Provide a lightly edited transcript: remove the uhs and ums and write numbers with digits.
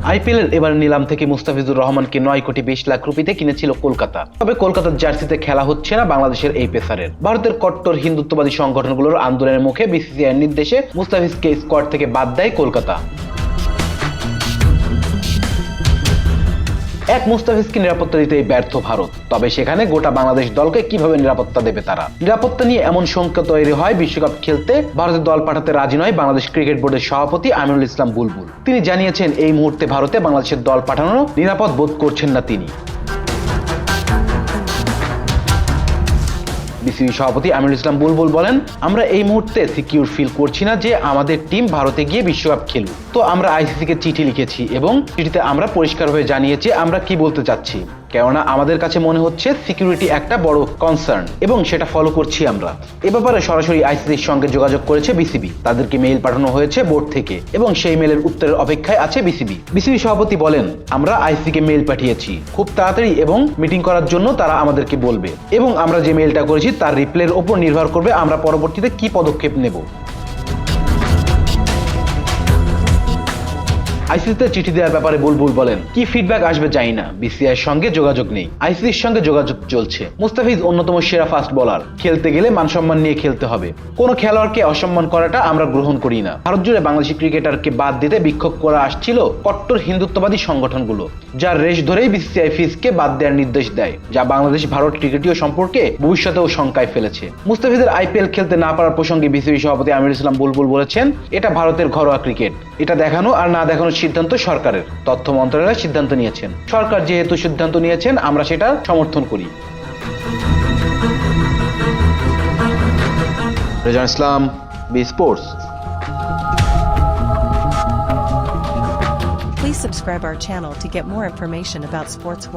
IPL এর এবার নিলাম থেকে মুস্তাফিজুর রহমানকে 9 কোটি 20 লাখ রুপিতে কিনেছিল কলকাতা। তবে কলকাতার জার্সিতে খেলা হচ্ছে না বাংলাদেশের এই পেসারের। ভারতের কট্টর হিন্দুত্ববাদী সংগঠনগুলোর আন্দোলনের মুখে বিসিসিআইয়ের নির্দেশে মুস্তাফিজকে স্কোয়াড থেকে বাদ দেয় কলকাতা। এক মুস্তাফিজকে নিরাপত্তা দিতেই ব্যর্থ ভারত। তবে সেখানে গোটা বাংলাদেশ দলকে কিভাবে নিরাপত্তা দেবে তারা? নিরাপত্তা নিয়ে এমন শঙ্কা তৈরি হয় বিশ্বকাপ খেলতে ভারতের দল পাঠাতে রাজি নয় বাংলাদেশ ক্রিকেট বোর্ডের সভাপতি আমিনুল ইসলাম বুলবুল। তিনি জানিয়েছেন এই মুহূর্তে ভারতে বাংলাদেশের দল পাঠানো নিরাপদ বোধ করছেন না তিনি। বিসিবি সভাপতি আমিনুল ইসলাম বুলবুল বলেন, আমরা এই মুহূর্তে সিকিউর ফিল করছি না যে আমাদের টিম ভারতে গিয়ে বিশ্বকাপ খেলুক। তো আমরা আইসিসিকে চিঠি লিখেছি এবং চিঠিতে আমরা পরিষ্কারভাবে জানিয়েছি আমরা কি বলতে চাচ্ছি, কেননা আমাদের কাছে মনে হচ্ছে সিকিউরিটি একটা বড় কনসার্ন এবং সেটা ফলো করছি আমরা। এ ব্যাপারে সরাসরি আইসিসির সঙ্গে যোগাযোগ করেছে বিসিবি। তাদেরকে মেইল পাঠানো হয়েছে বোর্ড থেকে এবং সেই মেইলের উত্তরের অপেক্ষায় আছে বিসিবি। বিসিবি সভাপতি বলেন, আমরা আইসিসিকে মেইল পাঠিয়েছি খুব তাড়াতাড়ি এবং মিটিং করার জন্য তারা আমাদেরকে বলবে এবং আমরা যে মেইলটা করেছি তার রিপ্লাইয়ের উপর নির্ভর করবে আমরা পরবর্তীতে কি পদক্ষেপ নেব। আইসিসিতে চিঠি দেওয়ার ব্যাপারে বুলবুল বলেন, কি ফিডব্যাক আসবে জানি না, বিসিসিআইয়ের সঙ্গে যোগাযোগ নেই, আইসিসির সঙ্গে যোগাযোগ চলছে। মুস্তাফিজ অন্যতম সেরা ফাস্ট বোলার, খেলতে গেলে মানসম্মান নিয়ে খেলতে হবে। কোনো খেলোয়াড়কে অসম্মান করাটা আমরা গ্রহণ করি না। ভারত জুড়ে বাংলাদেশি ক্রিকেটারকে বাদ দিতে বিক্ষোভ করা আসছিল কট্টর হিন্দুত্ববাদী সংগঠনগুলো, যার রেশ ধরেই বিসিসিআই ফিজকে বাদ দেওয়ার নির্দেশ দেয়, যা বাংলাদেশ ভারত ক্রিকেটীয় সম্পর্কে ভবিষ্যতেও শঙ্কায় ফেলেছে। মুস্তাফিজের আইপিএল খেলতে না পারার প্রসঙ্গে বিসিবি সভাপতি আমিনুল ইসলাম বুলবুল বলেছেন, এটা ভারতের ঘরোয়া ক্রিকেট, এটা দেখানো আর না দেখানোর সিদ্ধান্ত সরকারের। তথ্য মন্ত্রণালয় সিদ্ধান্ত নিয়েছেন, সরকার যেহেতু সিদ্ধান্ত নিয়েছেন আমরা সেটা সমর্থন করি। Rezan Islam, B Sports. Please subscribe our channel to get more information about sports.